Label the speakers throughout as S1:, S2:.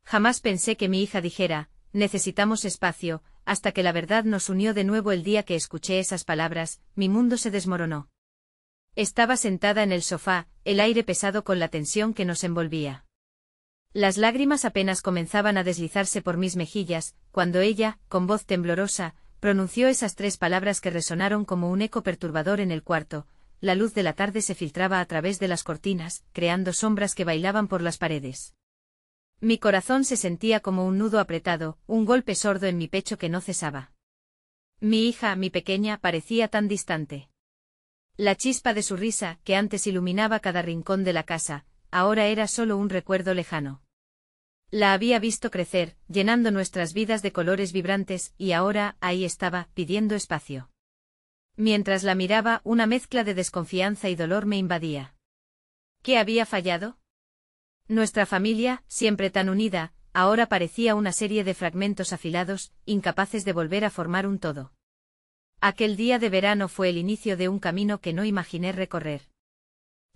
S1: Jamás pensé que mi hija dijera, necesitamos espacio, hasta que la verdad nos unió de nuevo el día que escuché esas palabras, mi mundo se desmoronó. Estaba sentada en el sofá, el aire pesado con la tensión que nos envolvía. Las lágrimas apenas comenzaban a deslizarse por mis mejillas, cuando ella, con voz temblorosa, pronunció esas 3 palabras que resonaron como un eco perturbador en el cuarto. La luz de la tarde se filtraba a través de las cortinas, creando sombras que bailaban por las paredes. Mi corazón se sentía como un nudo apretado, un golpe sordo en mi pecho que no cesaba. Mi hija, mi pequeña, parecía tan distante. La chispa de su risa, que antes iluminaba cada rincón de la casa, ahora era solo un recuerdo lejano. La había visto crecer, llenando nuestras vidas de colores vibrantes, y ahora, ahí estaba, pidiendo espacio. Mientras la miraba, una mezcla de desconfianza y dolor me invadía. ¿Qué había fallado? Nuestra familia, siempre tan unida, ahora parecía una serie de fragmentos afilados, incapaces de volver a formar un todo. Aquel día de verano fue el inicio de un camino que no imaginé recorrer.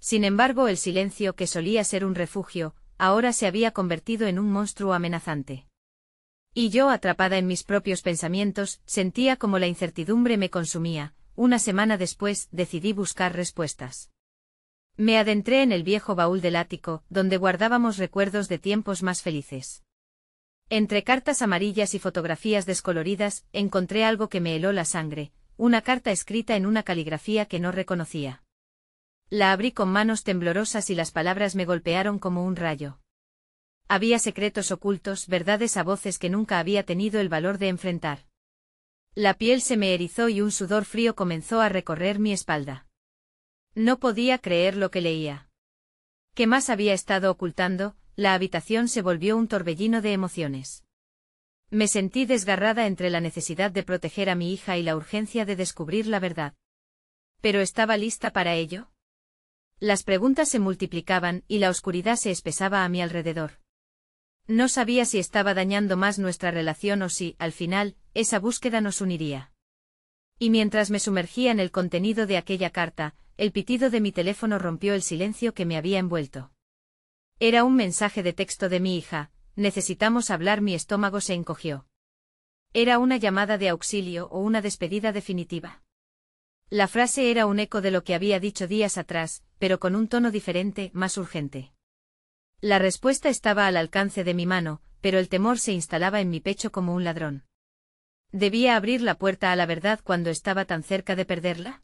S1: Sin embargo, el silencio que solía ser un refugio, ahora se había convertido en un monstruo amenazante. Y yo, atrapada en mis propios pensamientos, sentía como la incertidumbre me consumía. Una semana después, decidí buscar respuestas. Me adentré en el viejo baúl del ático, donde guardábamos recuerdos de tiempos más felices. Entre cartas amarillas y fotografías descoloridas, encontré algo que me heló la sangre, una carta escrita en una caligrafía que no reconocía. La abrí con manos temblorosas y las palabras me golpearon como un rayo. Había secretos ocultos, verdades a voces que nunca había tenido el valor de enfrentar. La piel se me erizó y un sudor frío comenzó a recorrer mi espalda. No podía creer lo que leía. ¿Qué más había estado ocultando? La habitación se volvió un torbellino de emociones. Me sentí desgarrada entre la necesidad de proteger a mi hija y la urgencia de descubrir la verdad. ¿Pero estaba lista para ello? Las preguntas se multiplicaban y la oscuridad se espesaba a mi alrededor. No sabía si estaba dañando más nuestra relación o si, al final, esa búsqueda nos uniría. Y mientras me sumergía en el contenido de aquella carta, el pitido de mi teléfono rompió el silencio que me había envuelto. Era un mensaje de texto de mi hija: necesitamos hablar. Mi estómago se encogió. ¿Era una llamada de auxilio o una despedida definitiva? La frase era un eco de lo que había dicho días atrás, pero con un tono diferente, más urgente. La respuesta estaba al alcance de mi mano, pero el temor se instalaba en mi pecho como un ladrón. ¿Debía abrir la puerta a la verdad cuando estaba tan cerca de perderla?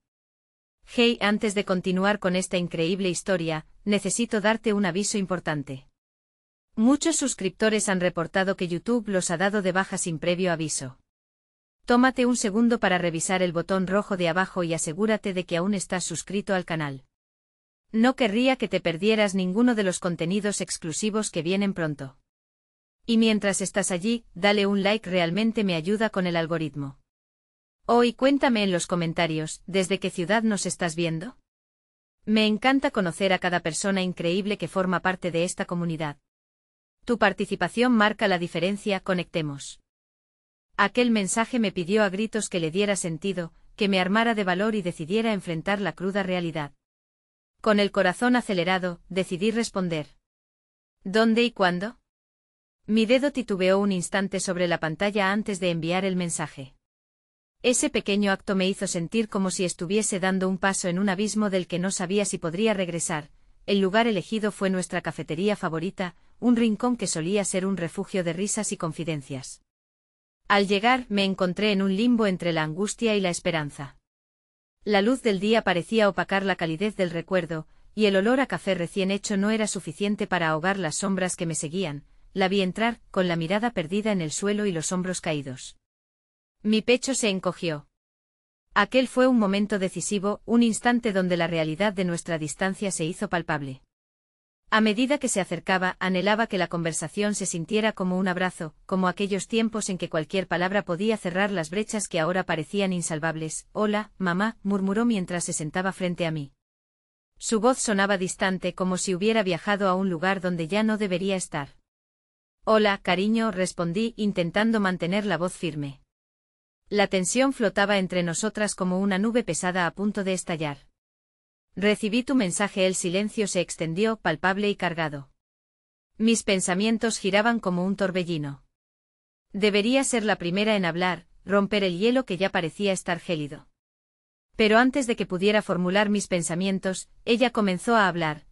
S1: Hey, antes de continuar con esta increíble historia, necesito darte un aviso importante. Muchos suscriptores han reportado que YouTube los ha dado de baja sin previo aviso. Tómate un segundo para revisar el botón rojo de abajo y asegúrate de que aún estás suscrito al canal. No querría que te perdieras ninguno de los contenidos exclusivos que vienen pronto. Y mientras estás allí, dale un like, realmente me ayuda con el algoritmo. Y cuéntame en los comentarios, ¿desde qué ciudad nos estás viendo? Me encanta conocer a cada persona increíble que forma parte de esta comunidad. Tu participación marca la diferencia. Conectemos. Aquel mensaje me pidió a gritos que le diera sentido, que me armara de valor y decidiera enfrentar la cruda realidad. Con el corazón acelerado, decidí responder. ¿Dónde y cuándo? Mi dedo titubeó un instante sobre la pantalla antes de enviar el mensaje. Ese pequeño acto me hizo sentir como si estuviese dando un paso en un abismo del que no sabía si podría regresar. El lugar elegido fue nuestra cafetería favorita, un rincón que solía ser un refugio de risas y confidencias. Al llegar, me encontré en un limbo entre la angustia y la esperanza. La luz del día parecía opacar la calidez del recuerdo, y el olor a café recién hecho no era suficiente para ahogar las sombras que me seguían. La vi entrar, con la mirada perdida en el suelo y los hombros caídos. Mi pecho se encogió. Aquel fue un momento decisivo, un instante donde la realidad de nuestra distancia se hizo palpable. A medida que se acercaba, anhelaba que la conversación se sintiera como un abrazo, como aquellos tiempos en que cualquier palabra podía cerrar las brechas que ahora parecían insalvables. Hola, mamá, murmuró mientras se sentaba frente a mí. Su voz sonaba distante, como si hubiera viajado a un lugar donde ya no debería estar. Hola, cariño, respondí, intentando mantener la voz firme. La tensión flotaba entre nosotras como una nube pesada a punto de estallar. Recibí tu mensaje. El silencio se extendió, palpable y cargado. Mis pensamientos giraban como un torbellino. Debería ser la primera en hablar, romper el hielo que ya parecía estar gélido. Pero antes de que pudiera formular mis pensamientos, ella comenzó a hablar.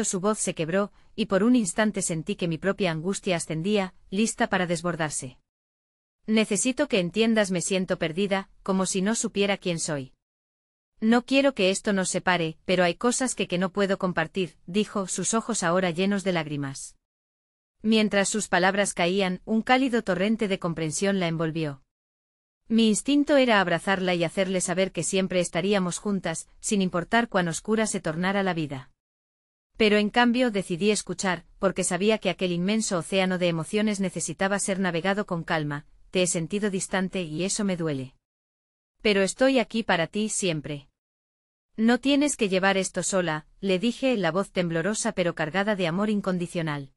S1: Su voz se quebró, y por un instante sentí que mi propia angustia ascendía, lista para desbordarse. Necesito que entiendas, me siento perdida, como si no supiera quién soy. No quiero que esto nos separe, pero hay cosas que no puedo compartir, dijo, sus ojos ahora llenos de lágrimas. Mientras sus palabras caían, un cálido torrente de comprensión la envolvió. Mi instinto era abrazarla y hacerle saber que siempre estaríamos juntas, sin importar cuán oscura se tornara la vida. Pero en cambio decidí escuchar, porque sabía que aquel inmenso océano de emociones necesitaba ser navegado con calma. Te he sentido distante y eso me duele. Pero estoy aquí para ti siempre. No tienes que llevar esto sola, le dije, la voz temblorosa pero cargada de amor incondicional.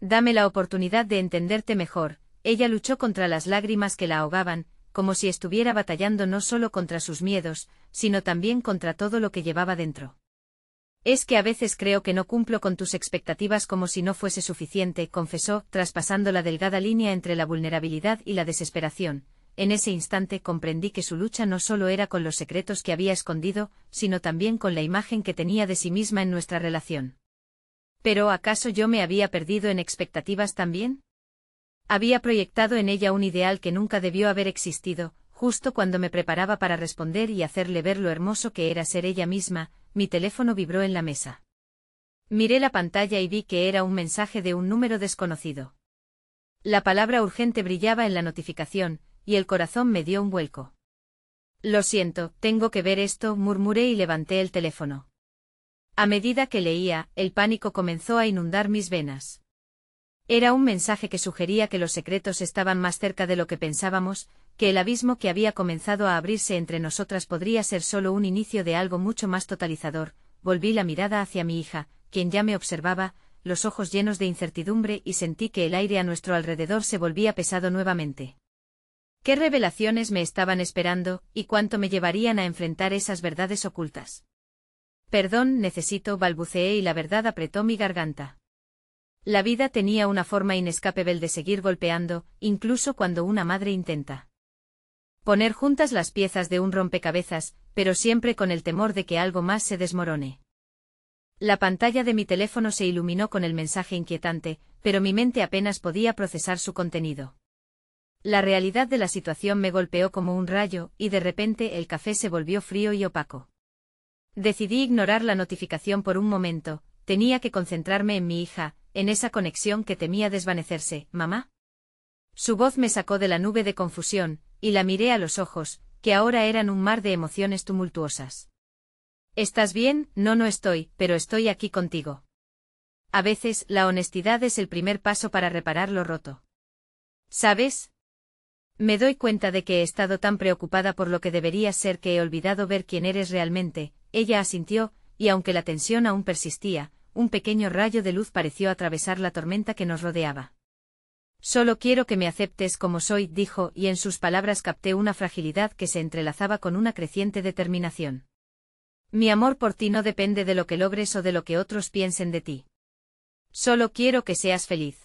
S1: Dame la oportunidad de entenderte mejor. Ella luchó contra las lágrimas que la ahogaban, como si estuviera batallando no solo contra sus miedos, sino también contra todo lo que llevaba dentro. Es que a veces creo que no cumplo con tus expectativas como si no fuese suficiente, confesó, traspasando la delgada línea entre la vulnerabilidad y la desesperación. En ese instante comprendí que su lucha no solo era con los secretos que había escondido, sino también con la imagen que tenía de sí misma en nuestra relación. ¿Pero acaso yo me había perdido en expectativas también? Había proyectado en ella un ideal que nunca debió haber existido. Justo cuando me preparaba para responder y hacerle ver lo hermoso que era ser ella misma, mi teléfono vibró en la mesa. Miré la pantalla y vi que era un mensaje de un número desconocido. La palabra urgente brillaba en la notificación, y el corazón me dio un vuelco. Lo siento, tengo que ver esto, murmuré y levanté el teléfono. A medida que leía, el pánico comenzó a inundar mis venas. Era un mensaje que sugería que los secretos estaban más cerca de lo que pensábamos, que el abismo que había comenzado a abrirse entre nosotras podría ser solo un inicio de algo mucho más totalizador. Volví la mirada hacia mi hija, quien ya me observaba, los ojos llenos de incertidumbre, y sentí que el aire a nuestro alrededor se volvía pesado nuevamente. ¿Qué revelaciones me estaban esperando, y cuánto me llevarían a enfrentar esas verdades ocultas? Perdón, balbuceé y la verdad apretó mi garganta. La vida tenía una forma inescapable de seguir golpeando, incluso cuando una madre intenta poner juntas las piezas de un rompecabezas, pero siempre con el temor de que algo más se desmorone. La pantalla de mi teléfono se iluminó con el mensaje inquietante, pero mi mente apenas podía procesar su contenido. La realidad de la situación me golpeó como un rayo, y de repente el café se volvió frío y opaco. Decidí ignorar la notificación por un momento. Tenía que concentrarme en mi hija, en esa conexión que temía desvanecerse. ¿Mamá? Su voz me sacó de la nube de confusión, y la miré a los ojos, que ahora eran un mar de emociones tumultuosas. ¿Estás bien? No estoy, pero estoy aquí contigo. A veces, la honestidad es el primer paso para reparar lo roto. ¿Sabes? Me doy cuenta de que he estado tan preocupada por lo que deberías ser que he olvidado ver quién eres realmente. Ella asintió, y aunque la tensión aún persistía, un pequeño rayo de luz pareció atravesar la tormenta que nos rodeaba. Solo quiero que me aceptes como soy, dijo, y en sus palabras capté una fragilidad que se entrelazaba con una creciente determinación. Mi amor por ti no depende de lo que logres o de lo que otros piensen de ti. Solo quiero que seas feliz.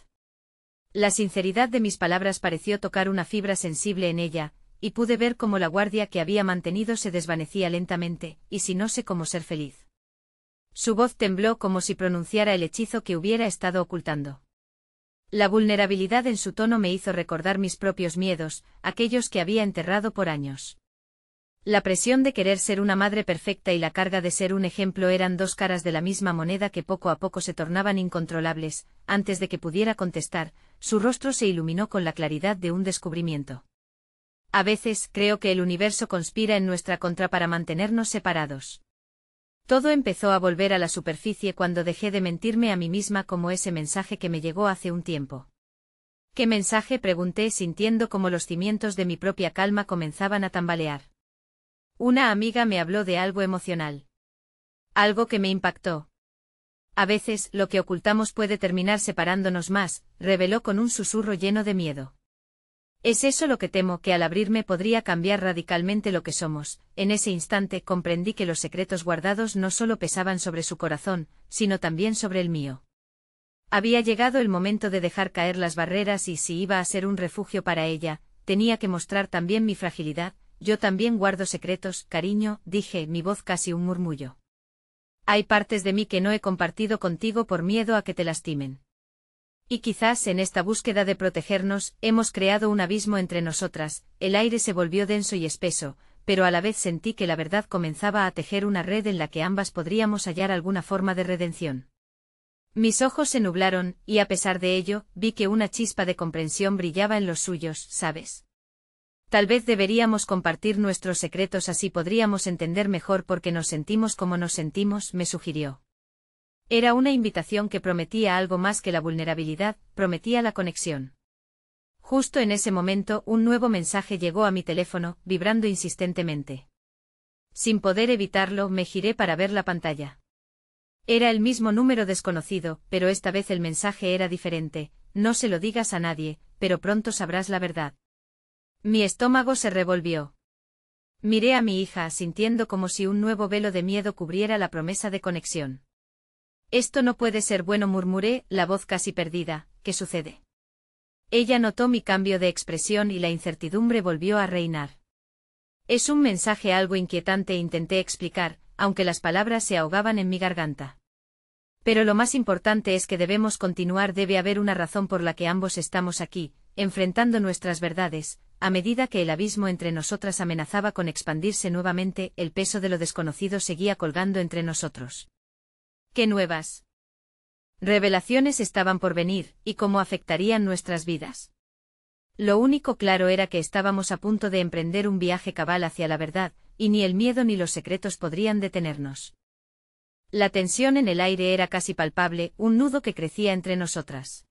S1: La sinceridad de mis palabras pareció tocar una fibra sensible en ella, y pude ver cómo la guardia que había mantenido se desvanecía lentamente, y si no sé cómo ser feliz. Su voz tembló como si pronunciara el hechizo que hubiera estado ocultando. La vulnerabilidad en su tono me hizo recordar mis propios miedos, aquellos que había enterrado por años. La presión de querer ser una madre perfecta y la carga de ser un ejemplo eran dos caras de la misma moneda que poco a poco se tornaban incontrolables. Antes de que pudiera contestar, su rostro se iluminó con la claridad de un descubrimiento. A veces creo que el universo conspira en nuestra contra para mantenernos separados. Todo empezó a volver a la superficie cuando dejé de mentirme a mí misma como ese mensaje que me llegó hace un tiempo. ¿Qué mensaje?, pregunté sintiendo como los cimientos de mi propia calma comenzaban a tambalear. Una amiga me habló de algo emocional. Algo que me impactó. A veces, lo que ocultamos puede terminar separándonos más, reveló con un susurro lleno de miedo. Es eso lo que temo, que al abrirme podría cambiar radicalmente lo que somos. En ese instante comprendí que los secretos guardados no solo pesaban sobre su corazón, sino también sobre el mío. Había llegado el momento de dejar caer las barreras y si iba a ser un refugio para ella, tenía que mostrar también mi fragilidad. Yo también guardo secretos, cariño, dije, mi voz casi un murmullo. Hay partes de mí que no he compartido contigo por miedo a que te lastimen. Y quizás en esta búsqueda de protegernos, hemos creado un abismo entre nosotras. El aire se volvió denso y espeso, pero a la vez sentí que la verdad comenzaba a tejer una red en la que ambas podríamos hallar alguna forma de redención. Mis ojos se nublaron, y a pesar de ello, vi que una chispa de comprensión brillaba en los suyos, ¿sabes? Tal vez deberíamos compartir nuestros secretos, así podríamos entender mejor por qué nos sentimos como nos sentimos, me sugirió. Era una invitación que prometía algo más que la vulnerabilidad, prometía la conexión. Justo en ese momento, un nuevo mensaje llegó a mi teléfono, vibrando insistentemente. Sin poder evitarlo, me giré para ver la pantalla. Era el mismo número desconocido, pero esta vez el mensaje era diferente. No se lo digas a nadie, pero pronto sabrás la verdad. Mi estómago se revolvió. Miré a mi hija, sintiendo como si un nuevo velo de miedo cubriera la promesa de conexión. Esto no puede ser bueno, murmuré, la voz casi perdida. ¿Qué sucede? Ella notó mi cambio de expresión y la incertidumbre volvió a reinar. Es un mensaje algo inquietante, intenté explicar, aunque las palabras se ahogaban en mi garganta. Pero lo más importante es que debemos continuar, debe haber una razón por la que ambos estamos aquí, enfrentando nuestras verdades. A medida que el abismo entre nosotras amenazaba con expandirse nuevamente, el peso de lo desconocido seguía colgando entre nosotros. ¿Qué nuevas revelaciones estaban por venir, y cómo afectarían nuestras vidas? Lo único claro era que estábamos a punto de emprender un viaje cabal hacia la verdad, y ni el miedo ni los secretos podrían detenernos. La tensión en el aire era casi palpable, un nudo que crecía entre nosotras.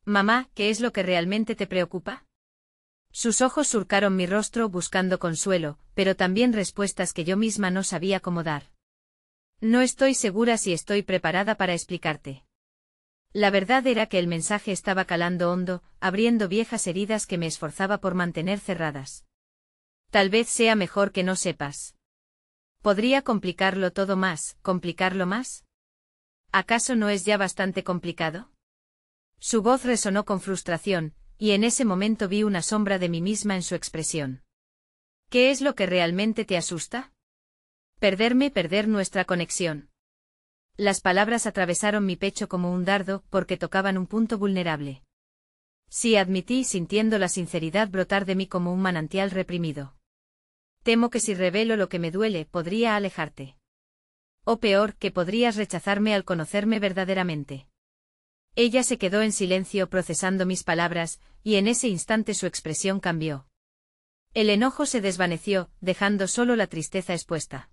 S1: Mamá, ¿qué es lo que realmente te preocupa? Sus ojos surcaron mi rostro buscando consuelo, pero también respuestas que yo misma no sabía cómo dar. No estoy segura si estoy preparada para explicarte. La verdad era que el mensaje estaba calando hondo, abriendo viejas heridas que me esforzaba por mantener cerradas. Tal vez sea mejor que no sepas. ¿Podría complicarlo todo más, complicarlo más? ¿Acaso no es ya bastante complicado? Su voz resonó con frustración, y en ese momento vi una sombra de mí misma en su expresión. ¿Qué es lo que realmente te asusta? Perder nuestra conexión. Las palabras atravesaron mi pecho como un dardo, porque tocaban un punto vulnerable. Sí, admití, sintiendo la sinceridad brotar de mí como un manantial reprimido. Temo que si revelo lo que me duele, podría alejarte. O peor, que podrías rechazarme al conocerme verdaderamente. Ella se quedó en silencio procesando mis palabras, y en ese instante su expresión cambió. El enojo se desvaneció, dejando solo la tristeza expuesta.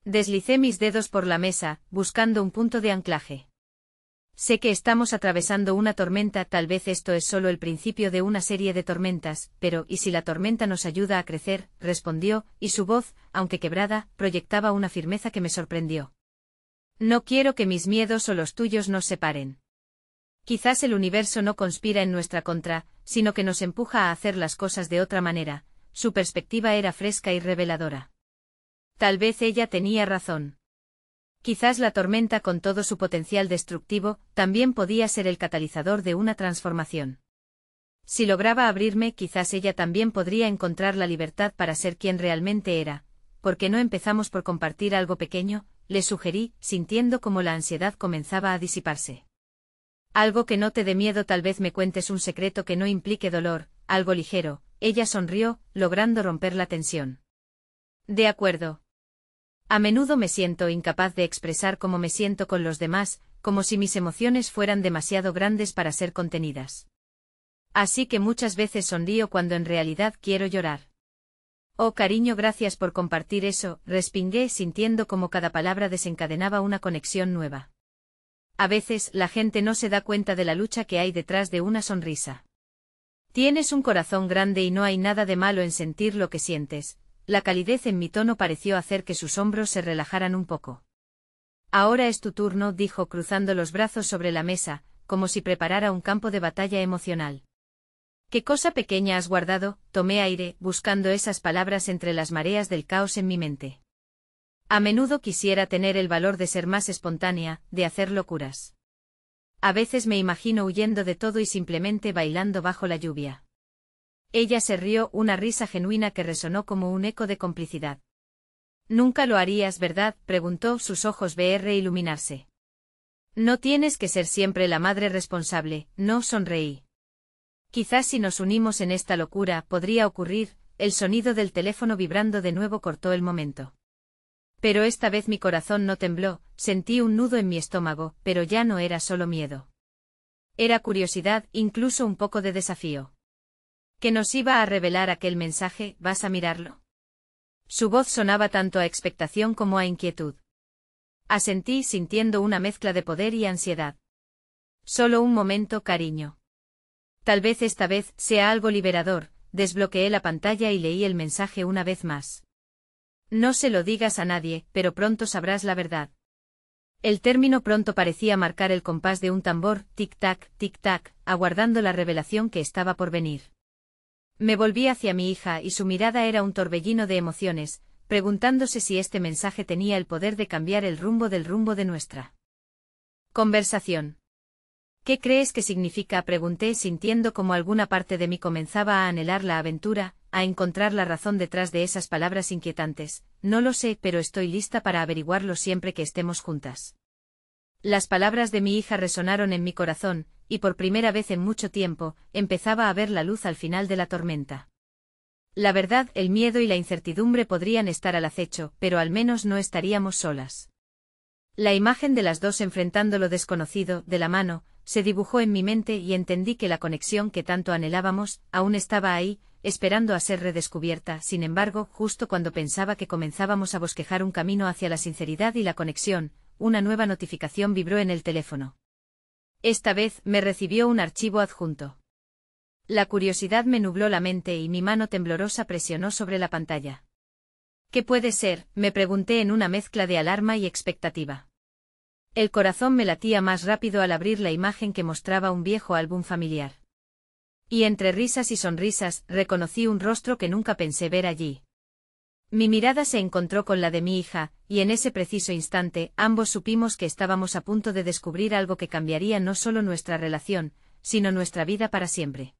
S1: Deslicé mis dedos por la mesa, buscando un punto de anclaje. Sé que estamos atravesando una tormenta, tal vez esto es solo el principio de una serie de tormentas, pero ¿y si la tormenta nos ayuda a crecer?, respondió, y su voz, aunque quebrada, proyectaba una firmeza que me sorprendió. No quiero que mis miedos o los tuyos nos separen. Quizás el universo no conspira en nuestra contra, sino que nos empuja a hacer las cosas de otra manera. Su perspectiva era fresca y reveladora. Tal vez ella tenía razón. Quizás la tormenta, con todo su potencial destructivo, también podía ser el catalizador de una transformación. Si lograba abrirme, quizás ella también podría encontrar la libertad para ser quien realmente era. ¿Por qué no empezamos por compartir algo pequeño?, le sugerí, sintiendo como la ansiedad comenzaba a disiparse. Algo que no te dé miedo, tal vez me cuentes un secreto que no implique dolor, algo ligero. Ella sonrió, logrando romper la tensión. De acuerdo. A menudo me siento incapaz de expresar cómo me siento con los demás, como si mis emociones fueran demasiado grandes para ser contenidas. Así que muchas veces sonrío cuando en realidad quiero llorar. Oh cariño, gracias por compartir eso, respingué sintiendo como cada palabra desencadenaba una conexión nueva. A veces la gente no se da cuenta de la lucha que hay detrás de una sonrisa. Tienes un corazón grande y no hay nada de malo en sentir lo que sientes. La calidez en mi tono pareció hacer que sus hombros se relajaran un poco. Ahora es tu turno, dijo cruzando los brazos sobre la mesa, como si preparara un campo de batalla emocional. ¿Qué cosa pequeña has guardado? Tomé aire, buscando esas palabras entre las mareas del caos en mi mente. A menudo quisiera tener el valor de ser más espontánea, de hacer locuras. A veces me imagino huyendo de todo y simplemente bailando bajo la lluvia. Ella se rió, una risa genuina que resonó como un eco de complicidad. Nunca lo harías, ¿verdad?, preguntó, sus ojos iluminarse. No tienes que ser siempre la madre responsable, no, sonreí. Quizás si nos unimos en esta locura podría ocurrir. El sonido del teléfono vibrando de nuevo cortó el momento. Pero esta vez mi corazón no tembló, sentí un nudo en mi estómago, pero ya no era solo miedo. Era curiosidad, incluso un poco de desafío. ¿Qué nos iba a revelar aquel mensaje? ¿Vas a mirarlo? Su voz sonaba tanto a expectación como a inquietud. Asentí, sintiendo una mezcla de poder y ansiedad. Solo un momento, cariño. Tal vez esta vez sea algo liberador. Desbloqueé la pantalla y leí el mensaje una vez más. No se lo digas a nadie, pero pronto sabrás la verdad. El término pronto parecía marcar el compás de un tambor, tic-tac, aguardando la revelación que estaba por venir. Me volví hacia mi hija y su mirada era un torbellino de emociones, preguntándose si este mensaje tenía el poder de cambiar el rumbo de nuestra conversación. ¿Qué crees que significa?, pregunté, sintiendo como alguna parte de mí comenzaba a anhelar la aventura, a encontrar la razón detrás de esas palabras inquietantes. No lo sé, pero estoy lista para averiguarlo siempre que estemos juntas. Las palabras de mi hija resonaron en mi corazón, y por primera vez en mucho tiempo, empezaba a ver la luz al final de la tormenta. La verdad, el miedo y la incertidumbre podrían estar al acecho, pero al menos no estaríamos solas. La imagen de las dos enfrentando lo desconocido, de la mano, se dibujó en mi mente y entendí que la conexión que tanto anhelábamos, aún estaba ahí, esperando a ser redescubierta. Sin embargo, justo cuando pensaba que comenzábamos a bosquejar un camino hacia la sinceridad y la conexión, una nueva notificación vibró en el teléfono. Esta vez, me recibió un archivo adjunto. La curiosidad me nubló la mente y mi mano temblorosa presionó sobre la pantalla. ¿Qué puede ser?, me pregunté en una mezcla de alarma y expectativa. El corazón me latía más rápido al abrir la imagen que mostraba un viejo álbum familiar. Y entre risas y sonrisas, reconocí un rostro que nunca pensé ver allí. Mi mirada se encontró con la de mi hija, y en ese preciso instante, ambos supimos que estábamos a punto de descubrir algo que cambiaría no solo nuestra relación, sino nuestra vida para siempre.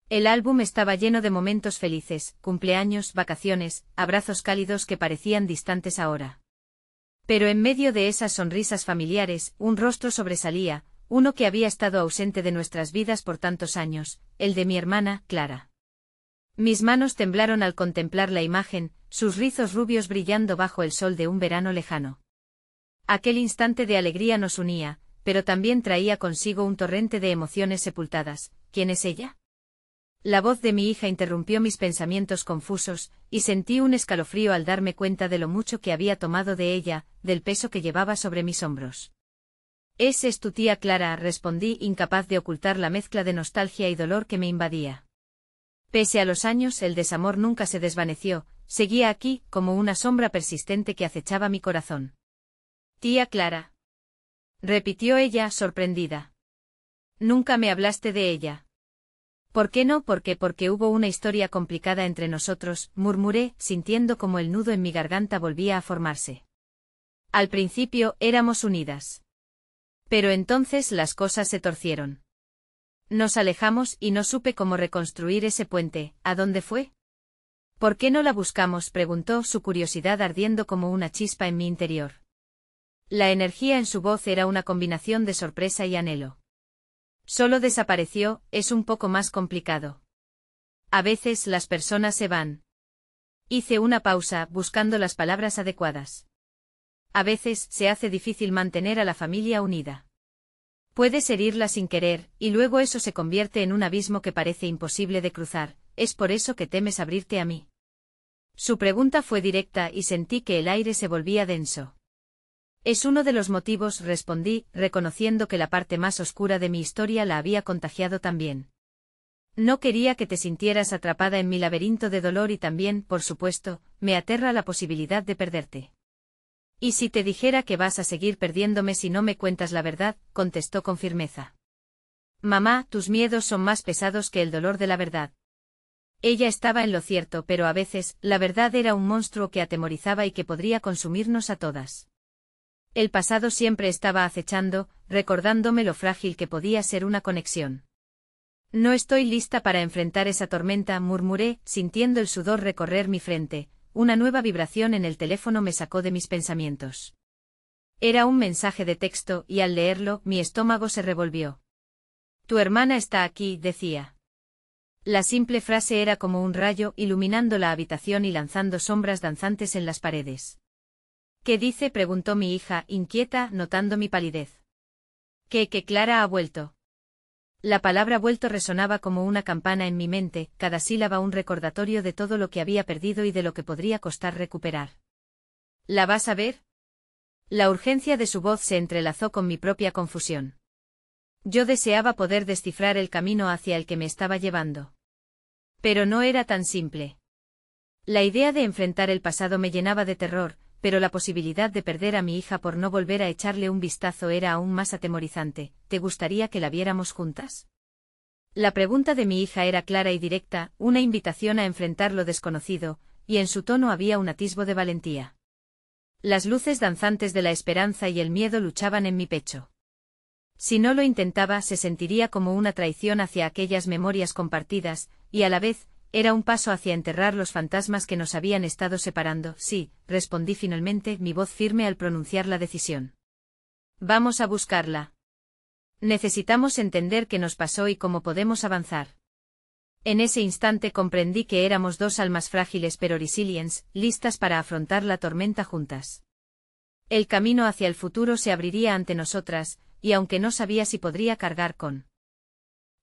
S1: El álbum estaba lleno de momentos felices, cumpleaños, vacaciones, abrazos cálidos que parecían distantes ahora. Pero en medio de esas sonrisas familiares, un rostro sobresalía, uno que había estado ausente de nuestras vidas por tantos años, el de mi hermana, Clara. Mis manos temblaron al contemplar la imagen, sus rizos rubios brillando bajo el sol de un verano lejano. Aquel instante de alegría nos unía, pero también traía consigo un torrente de emociones sepultadas. ¿Quién es ella? La voz de mi hija interrumpió mis pensamientos confusos, y sentí un escalofrío al darme cuenta de lo mucho que había tomado de ella, del peso que llevaba sobre mis hombros. Es tu tía Clara, respondí, incapaz de ocultar la mezcla de nostalgia y dolor que me invadía. Pese a los años, el desamor nunca se desvaneció, seguía aquí, como una sombra persistente que acechaba mi corazón. Tía Clara. Repitió ella, sorprendida. Nunca me hablaste de ella. ¿Por qué no? Porque hubo una historia complicada entre nosotros, murmuré, sintiendo como el nudo en mi garganta volvía a formarse. Al principio, éramos unidas. Pero entonces las cosas se torcieron. Nos alejamos y no supe cómo reconstruir ese puente. ¿A dónde fue? ¿Por qué no la buscamos?, preguntó, su curiosidad ardiendo como una chispa en mi interior. La energía en su voz era una combinación de sorpresa y anhelo. Solo desapareció, es un poco más complicado. A veces las personas se van. Hice una pausa, buscando las palabras adecuadas. A veces se hace difícil mantener a la familia unida. Puedes herirla sin querer, y luego eso se convierte en un abismo que parece imposible de cruzar. ¿Es por eso que temes abrirte a mí? Su pregunta fue directa y sentí que el aire se volvía denso. Es uno de los motivos, respondí, reconociendo que la parte más oscura de mi historia la había contagiado también. No quería que te sintieras atrapada en mi laberinto de dolor y también, por supuesto, me aterra la posibilidad de perderte. ¿Y si te dijera que vas a seguir perdiéndome si no me cuentas la verdad?, contestó con firmeza. Mamá, tus miedos son más pesados que el dolor de la verdad. Ella estaba en lo cierto, pero a veces, la verdad era un monstruo que atemorizaba y que podría consumirnos a todas. El pasado siempre estaba acechando, recordándome lo frágil que podía ser una conexión. No estoy lista para enfrentar esa tormenta, murmuré, sintiendo el sudor recorrer mi frente. Una nueva vibración en el teléfono me sacó de mis pensamientos. Era un mensaje de texto y al leerlo, mi estómago se revolvió. Tu hermana está aquí, decía. La simple frase era como un rayo iluminando la habitación y lanzando sombras danzantes en las paredes. ¿Qué dice?, preguntó mi hija, inquieta, notando mi palidez. Que Clara ha vuelto. La palabra vuelto resonaba como una campana en mi mente, cada sílaba un recordatorio de todo lo que había perdido y de lo que podría costar recuperar. ¿La vas a ver? La urgencia de su voz se entrelazó con mi propia confusión. Yo deseaba poder descifrar el camino hacia el que me estaba llevando. Pero no era tan simple. La idea de enfrentar el pasado me llenaba de terror, pero la posibilidad de perder a mi hija por no volver a echarle un vistazo era aún más atemorizante. ¿Te gustaría que la viéramos juntas? La pregunta de mi hija era clara y directa, una invitación a enfrentar lo desconocido, y en su tono había un atisbo de valentía. Las luces danzantes de la esperanza y el miedo luchaban en mi pecho. Si no lo intentaba, se sentiría como una traición hacia aquellas memorias compartidas, y a la vez, era un paso hacia enterrar los fantasmas que nos habían estado separando. Sí, respondí finalmente, mi voz firme al pronunciar la decisión. Vamos a buscarla. Necesitamos entender qué nos pasó y cómo podemos avanzar. En ese instante comprendí que éramos dos almas frágiles pero resilientes, listas para afrontar la tormenta juntas. El camino hacia el futuro se abriría ante nosotras, y aunque no sabía si podría cargar con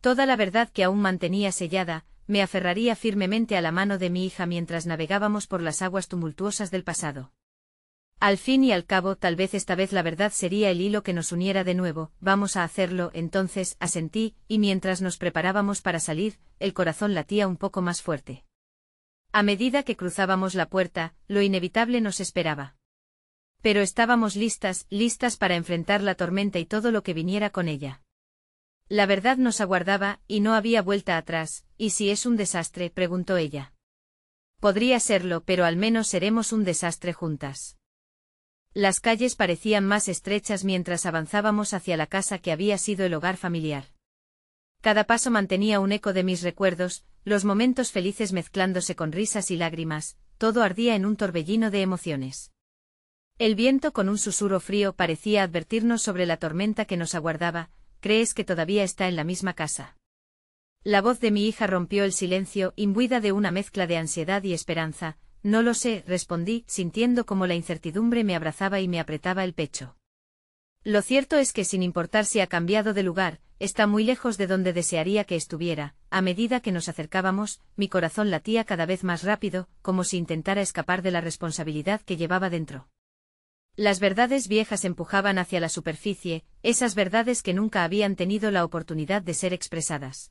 S1: toda la verdad que aún mantenía sellada, me aferraría firmemente a la mano de mi hija mientras navegábamos por las aguas tumultuosas del pasado. Al fin y al cabo, tal vez esta vez la verdad sería el hilo que nos uniera de nuevo. Vamos a hacerlo, entonces, asentí, y mientras nos preparábamos para salir, el corazón latía un poco más fuerte. A medida que cruzábamos la puerta, lo inevitable nos esperaba. Pero estábamos listas para enfrentar la tormenta y todo lo que viniera con ella. La verdad nos aguardaba, y no había vuelta atrás. ¿Y si es un desastre?, preguntó ella. Podría serlo, pero al menos seremos un desastre juntas. Las calles parecían más estrechas mientras avanzábamos hacia la casa que había sido el hogar familiar. Cada paso mantenía un eco de mis recuerdos, los momentos felices mezclándose con risas y lágrimas, todo ardía en un torbellino de emociones. El viento con un susurro frío parecía advertirnos sobre la tormenta que nos aguardaba. ¿Crees que todavía está en la misma casa? La voz de mi hija rompió el silencio, imbuida de una mezcla de ansiedad y esperanza. No lo sé, respondí, sintiendo como la incertidumbre me abrazaba y me apretaba el pecho. Lo cierto es que sin importar si ha cambiado de lugar, está muy lejos de donde desearía que estuviera. A medida que nos acercábamos, mi corazón latía cada vez más rápido, como si intentara escapar de la responsabilidad que llevaba dentro. Las verdades viejas empujaban hacia la superficie, esas verdades que nunca habían tenido la oportunidad de ser expresadas.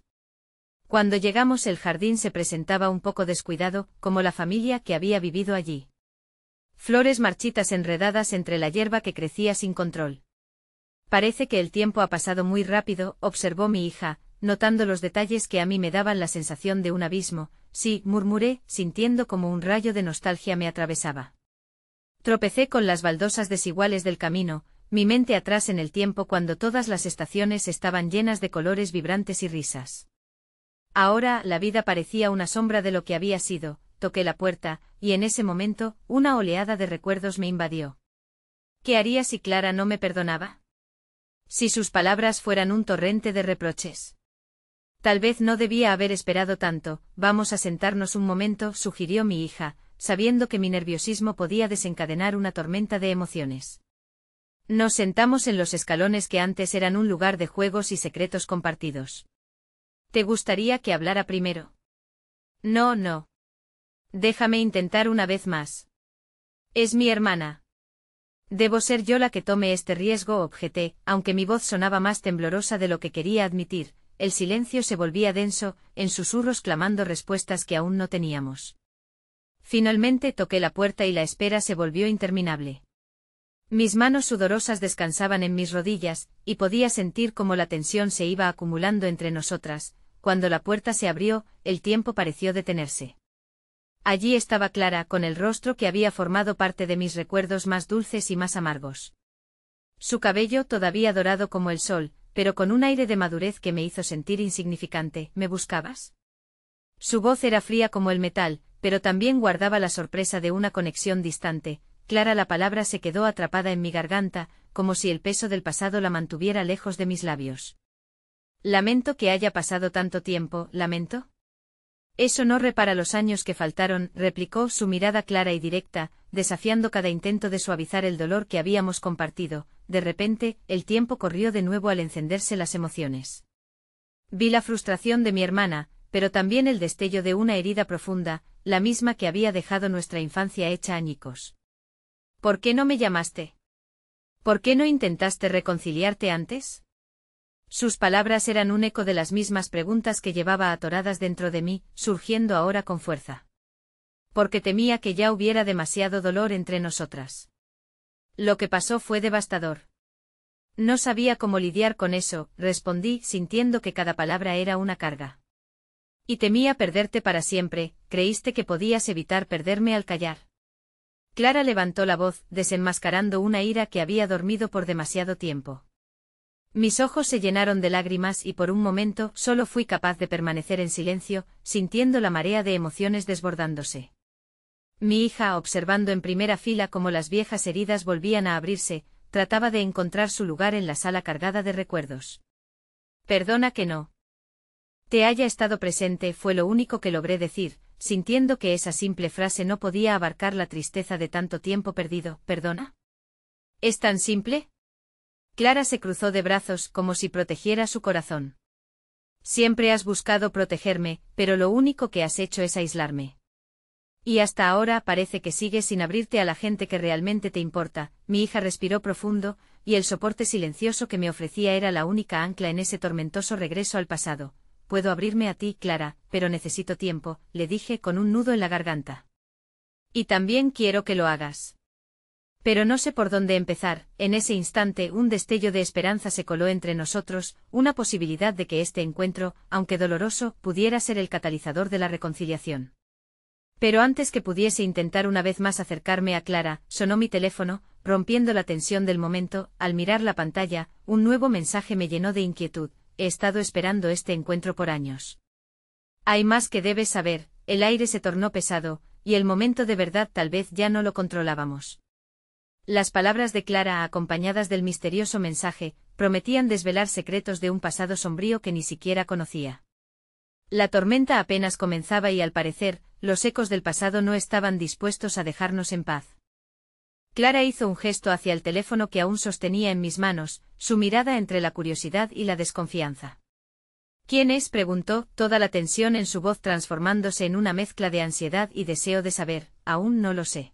S1: Cuando llegamos, el jardín se presentaba un poco descuidado, como la familia que había vivido allí. Flores marchitas enredadas entre la hierba que crecía sin control. Parece que el tiempo ha pasado muy rápido, observó mi hija, notando los detalles que a mí me daban la sensación de un abismo. Sí, murmuré, sintiendo como un rayo de nostalgia me atravesaba. Tropecé con las baldosas desiguales del camino, mi mente atrás en el tiempo cuando todas las estaciones estaban llenas de colores vibrantes y risas. Ahora, la vida parecía una sombra de lo que había sido. Toqué la puerta, y en ese momento, una oleada de recuerdos me invadió. ¿Qué haría si Clara no me perdonaba? Si sus palabras fueran un torrente de reproches. Tal vez no debía haber esperado tanto. Vamos a sentarnos un momento, sugirió mi hija, sabiendo que mi nerviosismo podía desencadenar una tormenta de emociones. Nos sentamos en los escalones que antes eran un lugar de juegos y secretos compartidos. ¿Te gustaría que hablara primero? No. Déjame intentar una vez más. Es mi hermana. Debo ser yo la que tome este riesgo, objeté, aunque mi voz sonaba más temblorosa de lo que quería admitir. El silencio se volvía denso, en susurros clamando respuestas que aún no teníamos. Finalmente toqué la puerta y la espera se volvió interminable. Mis manos sudorosas descansaban en mis rodillas, y podía sentir cómo la tensión se iba acumulando entre nosotras. Cuando la puerta se abrió, el tiempo pareció detenerse. Allí estaba Clara, con el rostro que había formado parte de mis recuerdos más dulces y más amargos. Su cabello todavía dorado como el sol, pero con un aire de madurez que me hizo sentir insignificante. ¿Me buscabas? Su voz era fría como el metal, pero también guardaba la sorpresa de una conexión distante. Clara, la palabra se quedó atrapada en mi garganta, como si el peso del pasado la mantuviera lejos de mis labios. Lamento que haya pasado tanto tiempo. ¿Lamento? Eso no repara los años que faltaron, replicó, su mirada clara y directa, desafiando cada intento de suavizar el dolor que habíamos compartido. De repente, el tiempo corrió de nuevo al encenderse las emociones. Vi la frustración de mi hermana, pero también el destello de una herida profunda, la misma que había dejado nuestra infancia hecha añicos. ¿Por qué no me llamaste? ¿Por qué no intentaste reconciliarte antes? Sus palabras eran un eco de las mismas preguntas que llevaba atoradas dentro de mí, surgiendo ahora con fuerza. Porque temía que ya hubiera demasiado dolor entre nosotras. Lo que pasó fue devastador. No sabía cómo lidiar con eso, respondí, sintiendo que cada palabra era una carga. Y temía perderte para siempre. ¿Creíste que podías evitar perderme al callar? Clara levantó la voz, desenmascarando una ira que había dormido por demasiado tiempo. Mis ojos se llenaron de lágrimas y por un momento solo fui capaz de permanecer en silencio, sintiendo la marea de emociones desbordándose. Mi hija, observando en primera fila cómo las viejas heridas volvían a abrirse, trataba de encontrar su lugar en la sala cargada de recuerdos. Perdona que no te haya estado presente, fue lo único que logré decir, sintiendo que esa simple frase no podía abarcar la tristeza de tanto tiempo perdido. ¿Perdona? ¿Es tan simple? Clara se cruzó de brazos como si protegiera su corazón. Siempre has buscado protegerme, pero lo único que has hecho es aislarme. Y hasta ahora parece que sigues sin abrirte a la gente que realmente te importa. Mi hija respiró profundo, y el soporte silencioso que me ofrecía era la única ancla en ese tormentoso regreso al pasado. Puedo abrirme a ti, Clara, pero necesito tiempo, le dije con un nudo en la garganta. Y también quiero que lo hagas. Pero no sé por dónde empezar. En ese instante un destello de esperanza se coló entre nosotros, una posibilidad de que este encuentro, aunque doloroso, pudiera ser el catalizador de la reconciliación. Pero antes que pudiese intentar una vez más acercarme a Clara, sonó mi teléfono, rompiendo la tensión del momento. Al mirar la pantalla, un nuevo mensaje me llenó de inquietud. He estado esperando este encuentro por años. Hay más que debes saber. El aire se tornó pesado, y el momento de verdad tal vez ya no lo controlábamos. Las palabras de Clara, acompañadas del misterioso mensaje, prometían desvelar secretos de un pasado sombrío que ni siquiera conocía. La tormenta apenas comenzaba y al parecer, los ecos del pasado no estaban dispuestos a dejarnos en paz. Clara hizo un gesto hacia el teléfono que aún sostenía en mis manos, su mirada entre la curiosidad y la desconfianza. ¿Quién es?, preguntó, toda la tensión en su voz transformándose en una mezcla de ansiedad y deseo de saber. Aún no lo sé.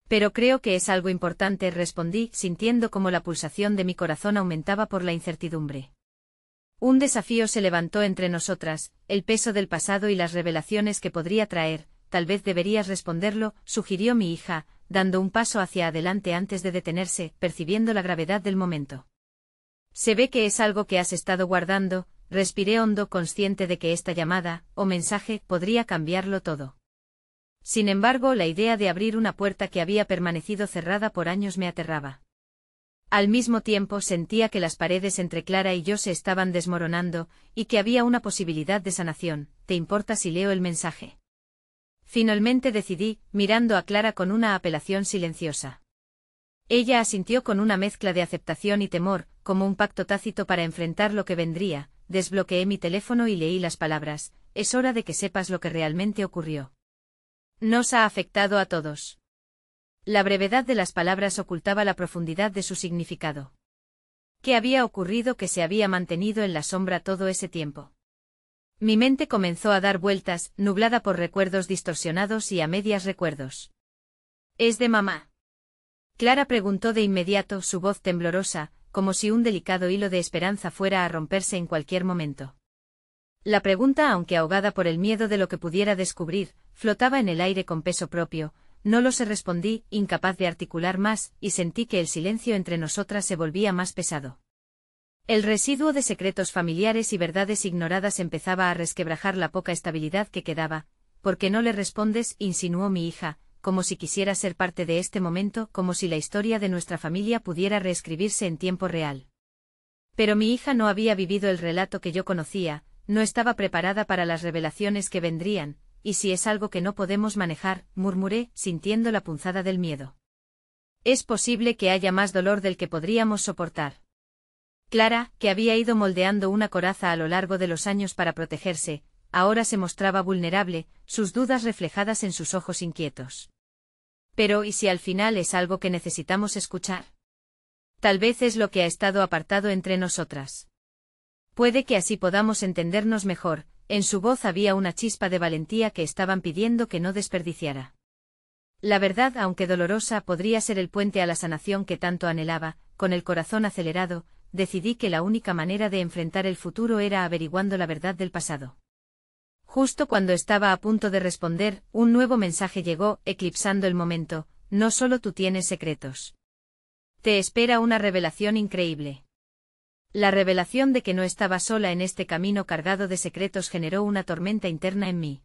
S1: Pero creo que es algo importante, respondí, sintiendo como la pulsación de mi corazón aumentaba por la incertidumbre. Un desafío se levantó entre nosotras, el peso del pasado y las revelaciones que podría traer. Tal vez deberías responderlo, sugirió mi hija, dando un paso hacia adelante antes de detenerse, percibiendo la gravedad del momento. Se ve que es algo que has estado guardando, respiré hondo, consciente de que esta llamada, o mensaje, podría cambiarlo todo. Sin embargo, la idea de abrir una puerta que había permanecido cerrada por años me aterraba. Al mismo tiempo sentía que las paredes entre Clara y yo se estaban desmoronando, y que había una posibilidad de sanación. ¿Te importa si leo el mensaje? Finalmente decidí, mirando a Clara con una apelación silenciosa. Ella asintió con una mezcla de aceptación y temor, como un pacto tácito para enfrentar lo que vendría. Desbloqueé mi teléfono y leí las palabras. Es hora de que sepas lo que realmente ocurrió. Nos ha afectado a todos. La brevedad de las palabras ocultaba la profundidad de su significado. ¿Qué había ocurrido que se había mantenido en la sombra todo ese tiempo? Mi mente comenzó a dar vueltas, nublada por recuerdos distorsionados y a medias recuerdos. ¿Es de mamá? Clara preguntó de inmediato, su voz temblorosa, como si un delicado hilo de esperanza fuera a romperse en cualquier momento. La pregunta, aunque ahogada por el miedo de lo que pudiera descubrir, flotaba en el aire con peso propio. No lo sé, respondí, incapaz de articular más, y sentí que el silencio entre nosotras se volvía más pesado. El residuo de secretos familiares y verdades ignoradas empezaba a resquebrajar la poca estabilidad que quedaba. ¿Por qué no le respondes?, insinuó mi hija, como si quisiera ser parte de este momento, como si la historia de nuestra familia pudiera reescribirse en tiempo real. Pero mi hija no había vivido el relato que yo conocía, no estaba preparada para las revelaciones que vendrían, y si es algo que no podemos manejar, murmuré, sintiendo la punzada del miedo. Es posible que haya más dolor del que podríamos soportar. Clara, que había ido moldeando una coraza a lo largo de los años para protegerse, ahora se mostraba vulnerable, sus dudas reflejadas en sus ojos inquietos. Pero ¿y si al final es algo que necesitamos escuchar? Tal vez es lo que ha estado apartado entre nosotras. Puede que así podamos entendernos mejor. En su voz había una chispa de valentía que estaban pidiendo que no desperdiciara. La verdad, aunque dolorosa, podría ser el puente a la sanación que tanto anhelaba. Con el corazón acelerado, decidí que la única manera de enfrentar el futuro era averiguando la verdad del pasado. Justo cuando estaba a punto de responder, un nuevo mensaje llegó, eclipsando el momento. No solo tú tienes secretos. Te espera una revelación increíble. La revelación de que no estaba sola en este camino cargado de secretos generó una tormenta interna en mí.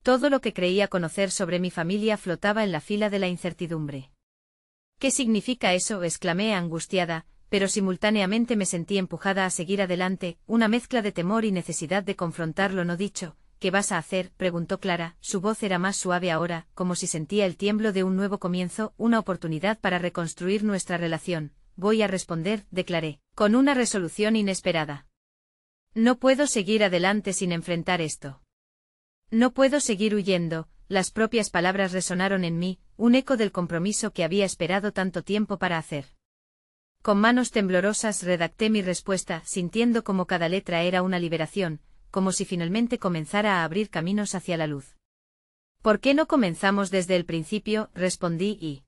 S1: Todo lo que creía conocer sobre mi familia flotaba en la fila de la incertidumbre. ¿Qué significa eso?, exclamé angustiada, pero simultáneamente me sentí empujada a seguir adelante, una mezcla de temor y necesidad de confrontar lo no dicho. ¿Qué vas a hacer?, preguntó Clara, su voz era más suave ahora, como si sentía el tiemblo de un nuevo comienzo, una oportunidad para reconstruir nuestra relación. Voy a responder, declaré, con una resolución inesperada. No puedo seguir adelante sin enfrentar esto. No puedo seguir huyendo. Las propias palabras resonaron en mí, un eco del compromiso que había esperado tanto tiempo para hacer. Con manos temblorosas redacté mi respuesta, sintiendo como cada letra era una liberación, como si finalmente comenzara a abrir caminos hacia la luz. ¿Por qué no comenzamos desde el principio?, respondí y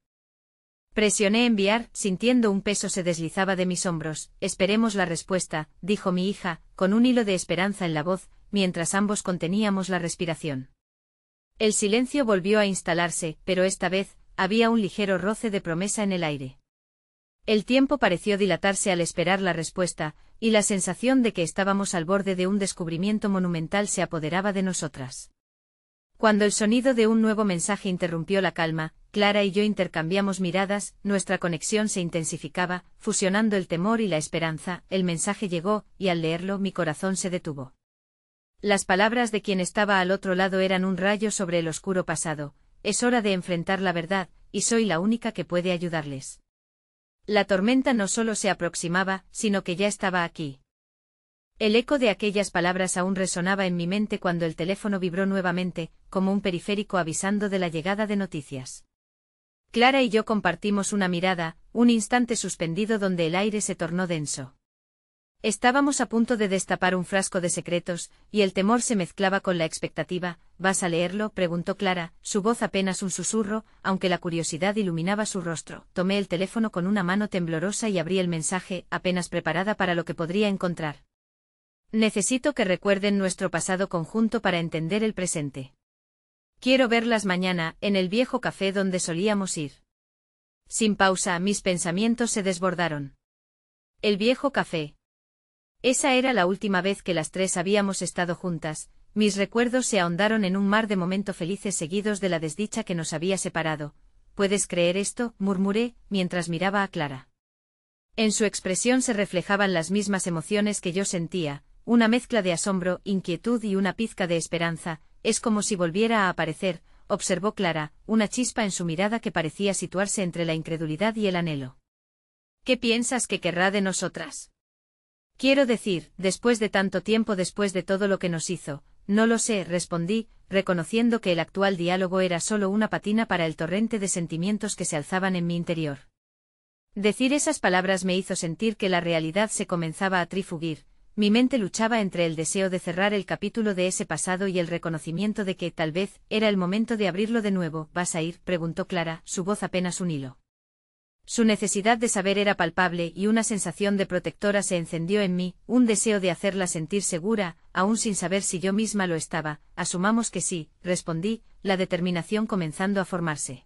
S1: presioné enviar, sintiendo un peso se deslizaba de mis hombros. Esperemos la respuesta, dijo mi hija, con un hilo de esperanza en la voz, mientras ambos conteníamos la respiración. El silencio volvió a instalarse, pero esta vez, había un ligero roce de promesa en el aire. El tiempo pareció dilatarse al esperar la respuesta, y la sensación de que estábamos al borde de un descubrimiento monumental se apoderaba de nosotras. Cuando el sonido de un nuevo mensaje interrumpió la calma, Clara y yo intercambiamos miradas, nuestra conexión se intensificaba, fusionando el temor y la esperanza. El mensaje llegó, y al leerlo mi corazón se detuvo. Las palabras de quien estaba al otro lado eran un rayo sobre el oscuro pasado. Es hora de enfrentar la verdad, y soy la única que puede ayudarles. La tormenta no solo se aproximaba, sino que ya estaba aquí. El eco de aquellas palabras aún resonaba en mi mente cuando el teléfono vibró nuevamente, como un periférico avisando de la llegada de noticias. Clara y yo compartimos una mirada, un instante suspendido donde el aire se tornó denso. Estábamos a punto de destapar un frasco de secretos, y el temor se mezclaba con la expectativa. ¿Vas a leerlo?, preguntó Clara, su voz apenas un susurro, aunque la curiosidad iluminaba su rostro. Tomé el teléfono con una mano temblorosa y abrí el mensaje, apenas preparada para lo que podría encontrar. Necesito que recuerden nuestro pasado conjunto para entender el presente. Quiero verlas mañana, en el viejo café donde solíamos ir. Sin pausa, mis pensamientos se desbordaron. El viejo café. Esa era la última vez que las tres habíamos estado juntas. Mis recuerdos se ahondaron en un mar de momentos felices seguidos de la desdicha que nos había separado. ¿Puedes creer esto?, murmuré, mientras miraba a Clara. En su expresión se reflejaban las mismas emociones que yo sentía, una mezcla de asombro, inquietud y una pizca de esperanza. Es como si volviera a aparecer, observó Clara, una chispa en su mirada que parecía situarse entre la incredulidad y el anhelo. ¿Qué piensas que querrá de nosotras? Quiero decir, después de tanto tiempo, después de todo lo que nos hizo. No lo sé, respondí, reconociendo que el actual diálogo era solo una patina para el torrente de sentimientos que se alzaban en mi interior. Decir esas palabras me hizo sentir que la realidad se comenzaba a trifugir. Mi mente luchaba entre el deseo de cerrar el capítulo de ese pasado y el reconocimiento de que, tal vez, era el momento de abrirlo de nuevo. ¿Vas a ir?, preguntó Clara, su voz apenas un hilo. Su necesidad de saber era palpable y una sensación de protectora se encendió en mí, un deseo de hacerla sentir segura, aún sin saber si yo misma lo estaba. Asumamos que sí, respondí, la determinación comenzando a formarse.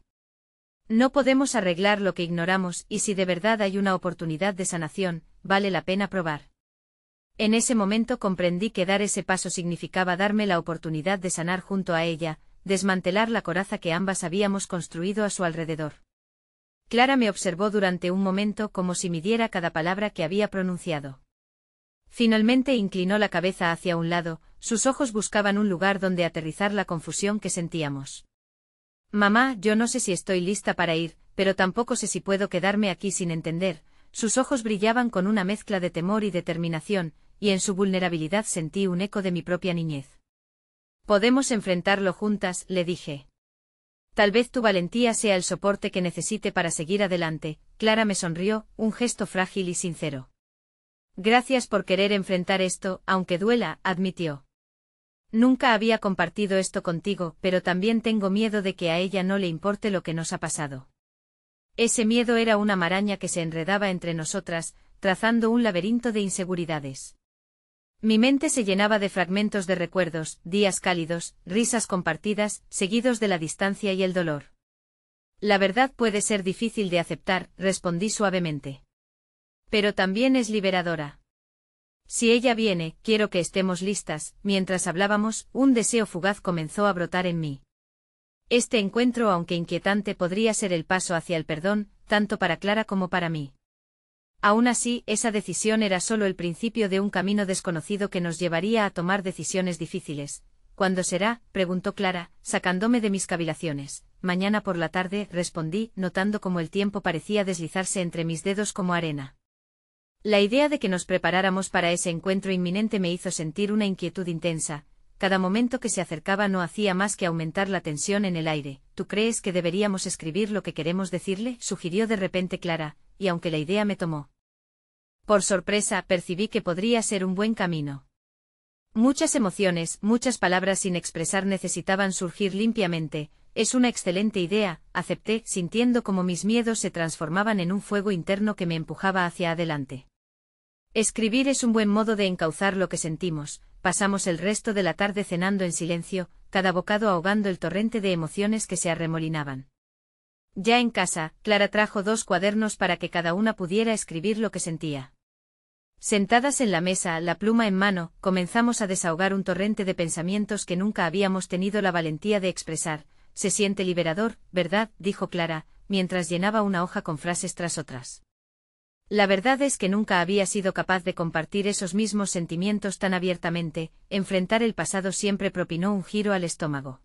S1: No podemos arreglar lo que ignoramos, y si de verdad hay una oportunidad de sanación, vale la pena probar. En ese momento comprendí que dar ese paso significaba darme la oportunidad de sanar junto a ella, desmantelar la coraza que ambas habíamos construido a su alrededor. Clara me observó durante un momento como si midiera cada palabra que había pronunciado. Finalmente inclinó la cabeza hacia un lado, sus ojos buscaban un lugar donde aterrizar la confusión que sentíamos. Mamá, yo no sé si estoy lista para ir, pero tampoco sé si puedo quedarme aquí sin entender. Sus ojos brillaban con una mezcla de temor y determinación, y en su vulnerabilidad sentí un eco de mi propia niñez. Podemos enfrentarlo juntas, le dije. Tal vez tu valentía sea el soporte que necesite para seguir adelante. Clara me sonrió, un gesto frágil y sincero. Gracias por querer enfrentar esto, aunque duela, admitió. Nunca había compartido esto contigo, pero también tengo miedo de que a ella no le importe lo que nos ha pasado. Ese miedo era una maraña que se enredaba entre nosotras, trazando un laberinto de inseguridades. Mi mente se llenaba de fragmentos de recuerdos, días cálidos, risas compartidas, seguidos de la distancia y el dolor. La verdad puede ser difícil de aceptar, respondí suavemente. Pero también es liberadora. Si ella viene, quiero que estemos listas. Mientras hablábamos, un deseo fugaz comenzó a brotar en mí. Este encuentro, aunque inquietante, podría ser el paso hacia el perdón, tanto para Clara como para mí. Aún así, esa decisión era solo el principio de un camino desconocido que nos llevaría a tomar decisiones difíciles. ¿Cuándo será?, preguntó Clara, sacándome de mis cavilaciones. Mañana por la tarde, respondí, notando cómo el tiempo parecía deslizarse entre mis dedos como arena. La idea de que nos preparáramos para ese encuentro inminente me hizo sentir una inquietud intensa. Cada momento que se acercaba no hacía más que aumentar la tensión en el aire. ¿Tú crees que deberíamos escribir lo que queremos decirle?, sugirió de repente Clara, y aunque la idea me tomó por sorpresa, percibí que podría ser un buen camino. Muchas emociones, muchas palabras sin expresar necesitaban surgir limpiamente. Es una excelente idea, acepté, sintiendo como mis miedos se transformaban en un fuego interno que me empujaba hacia adelante. Escribir es un buen modo de encauzar lo que sentimos. Pasamos el resto de la tarde cenando en silencio, cada bocado ahogando el torrente de emociones que se arremolinaban. Ya en casa, Clara trajo 2 cuadernos para que cada una pudiera escribir lo que sentía. Sentadas en la mesa, la pluma en mano, comenzamos a desahogar un torrente de pensamientos que nunca habíamos tenido la valentía de expresar. Se siente liberador, ¿verdad?, dijo Clara, mientras llenaba una hoja con frases tras otras. La verdad es que nunca había sido capaz de compartir esos mismos sentimientos tan abiertamente. Enfrentar el pasado siempre propinó un giro al estómago.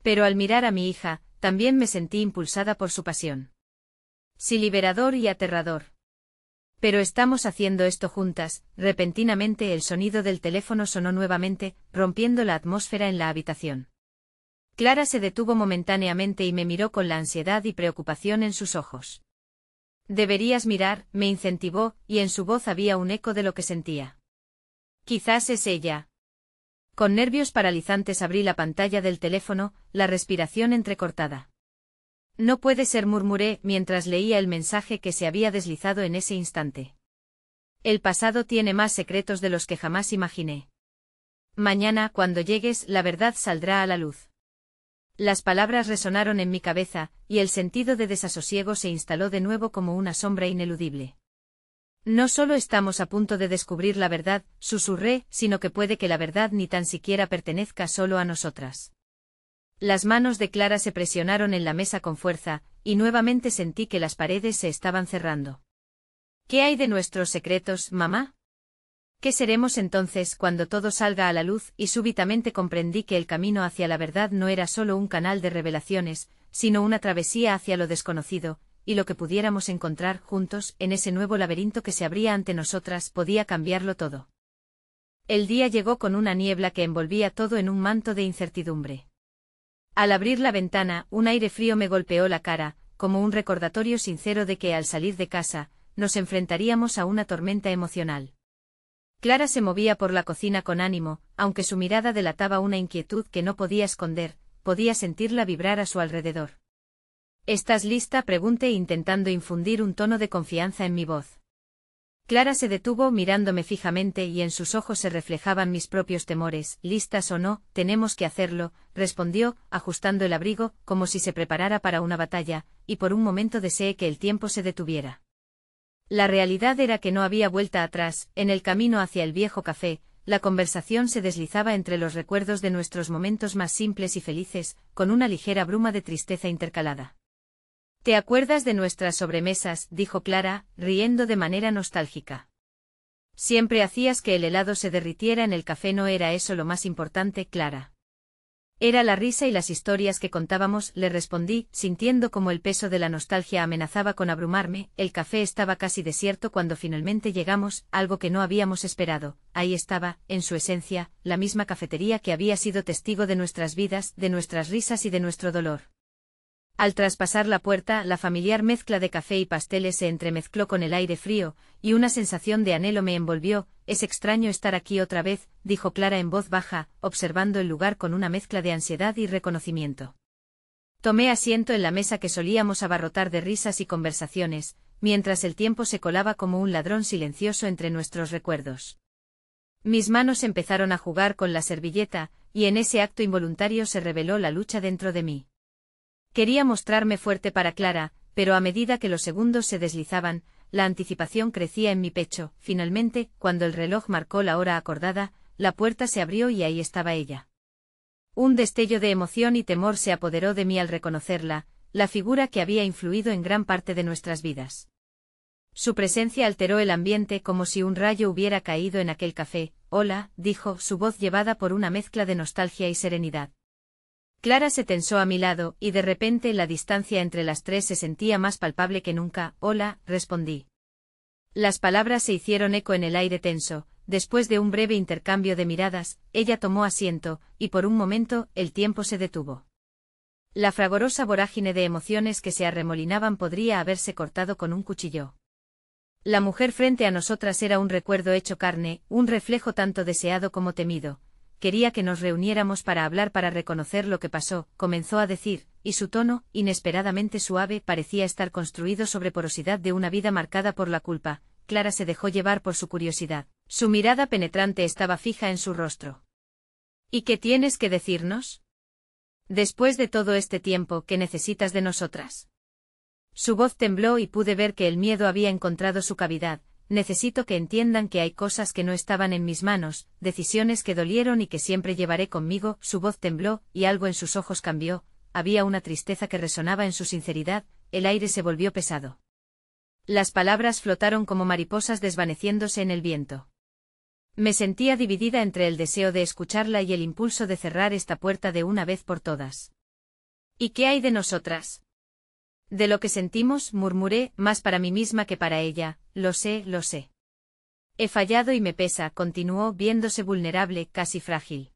S1: Pero al mirar a mi hija, también me sentí impulsada por su pasión. Sí, liberador y aterrador. Pero estamos haciendo esto juntas. Repentinamente el sonido del teléfono sonó nuevamente, rompiendo la atmósfera en la habitación. Clara se detuvo momentáneamente y me miró con la ansiedad y preocupación en sus ojos. Deberías mirar, me incentivó, y en su voz había un eco de lo que sentía. Quizás es ella. Con nervios paralizantes abrí la pantalla del teléfono, la respiración entrecortada. No puede ser, murmuré mientras leía el mensaje que se había deslizado en ese instante. El pasado tiene más secretos de los que jamás imaginé. Mañana, cuando llegues, la verdad saldrá a la luz. Las palabras resonaron en mi cabeza, y el sentido de desasosiego se instaló de nuevo como una sombra ineludible. No solo estamos a punto de descubrir la verdad, susurré, sino que puede que la verdad ni tan siquiera pertenezca solo a nosotras. Las manos de Clara se presionaron en la mesa con fuerza, y nuevamente sentí que las paredes se estaban cerrando. ¿Qué hay de nuestros secretos, mamá? ¿Qué seremos entonces cuando todo salga a la luz? Y súbitamente comprendí que el camino hacia la verdad no era solo un canal de revelaciones, sino una travesía hacia lo desconocido, y lo que pudiéramos encontrar juntos en ese nuevo laberinto que se abría ante nosotras podía cambiarlo todo. El día llegó con una niebla que envolvía todo en un manto de incertidumbre. Al abrir la ventana, un aire frío me golpeó la cara, como un recordatorio sincero de que al salir de casa, nos enfrentaríamos a una tormenta emocional. Clara se movía por la cocina con ánimo, aunque su mirada delataba una inquietud que no podía esconder, podía sentirla vibrar a su alrededor. ¿Estás lista?, pregunté intentando infundir un tono de confianza en mi voz. Clara se detuvo mirándome fijamente y en sus ojos se reflejaban mis propios temores. ¿Listas o no? Tenemos que hacerlo, respondió, ajustando el abrigo, como si se preparara para una batalla, y por un momento deseé que el tiempo se detuviera. La realidad era que no había vuelta atrás. En el camino hacia el viejo café, la conversación se deslizaba entre los recuerdos de nuestros momentos más simples y felices, con una ligera bruma de tristeza intercalada. ¿Te acuerdas de nuestras sobremesas?, dijo Clara, riendo de manera nostálgica. Siempre hacías que el helado se derritiera en el café. No era eso lo más importante, Clara. Era la risa y las historias que contábamos, le respondí, sintiendo como el peso de la nostalgia amenazaba con abrumarme. El café estaba casi desierto cuando finalmente llegamos, algo que no habíamos esperado. Ahí estaba, en su esencia, la misma cafetería que había sido testigo de nuestras vidas, de nuestras risas y de nuestro dolor. Al traspasar la puerta, la familiar mezcla de café y pasteles se entremezcló con el aire frío, y una sensación de anhelo me envolvió. Es extraño estar aquí otra vez, dijo Clara en voz baja, observando el lugar con una mezcla de ansiedad y reconocimiento. Tomé asiento en la mesa que solíamos abarrotar de risas y conversaciones, mientras el tiempo se colaba como un ladrón silencioso entre nuestros recuerdos. Mis manos empezaron a jugar con la servilleta, y en ese acto involuntario se reveló la lucha dentro de mí. Quería mostrarme fuerte para Clara, pero a medida que los segundos se deslizaban, la anticipación crecía en mi pecho. Finalmente, cuando el reloj marcó la hora acordada, la puerta se abrió y ahí estaba ella. Un destello de emoción y temor se apoderó de mí al reconocerla, la figura que había influido en gran parte de nuestras vidas. Su presencia alteró el ambiente como si un rayo hubiera caído en aquel café. «Hola», dijo, su voz llevada por una mezcla de nostalgia y serenidad. Clara se tensó a mi lado, y de repente la distancia entre las tres se sentía más palpable que nunca. «Hola», respondí. Las palabras se hicieron eco en el aire tenso. Después de un breve intercambio de miradas, ella tomó asiento, y por un momento, el tiempo se detuvo. La fragorosa vorágine de emociones que se arremolinaban podría haberse cortado con un cuchillo. La mujer frente a nosotras era un recuerdo hecho carne, un reflejo tanto deseado como temido. Quería que nos reuniéramos para hablar, para reconocer lo que pasó, comenzó a decir, y su tono, inesperadamente suave, parecía estar construido sobre porosidad de una vida marcada por la culpa. Clara se dejó llevar por su curiosidad. Su mirada penetrante estaba fija en su rostro. ¿Y qué tienes que decirnos? Después de todo este tiempo, ¿qué necesitas de nosotras? Su voz tembló y pude ver que el miedo había encontrado su cavidad. Necesito que entiendan que hay cosas que no estaban en mis manos, decisiones que dolieron y que siempre llevaré conmigo. Su voz tembló, y algo en sus ojos cambió. Había una tristeza que resonaba en su sinceridad. El aire se volvió pesado. Las palabras flotaron como mariposas desvaneciéndose en el viento. Me sentía dividida entre el deseo de escucharla y el impulso de cerrar esta puerta de una vez por todas. ¿Y qué hay de nosotras? De lo que sentimos, murmuré, más para mí misma que para ella. Lo sé, lo sé. He fallado y me pesa, continuó, viéndose vulnerable, casi frágil.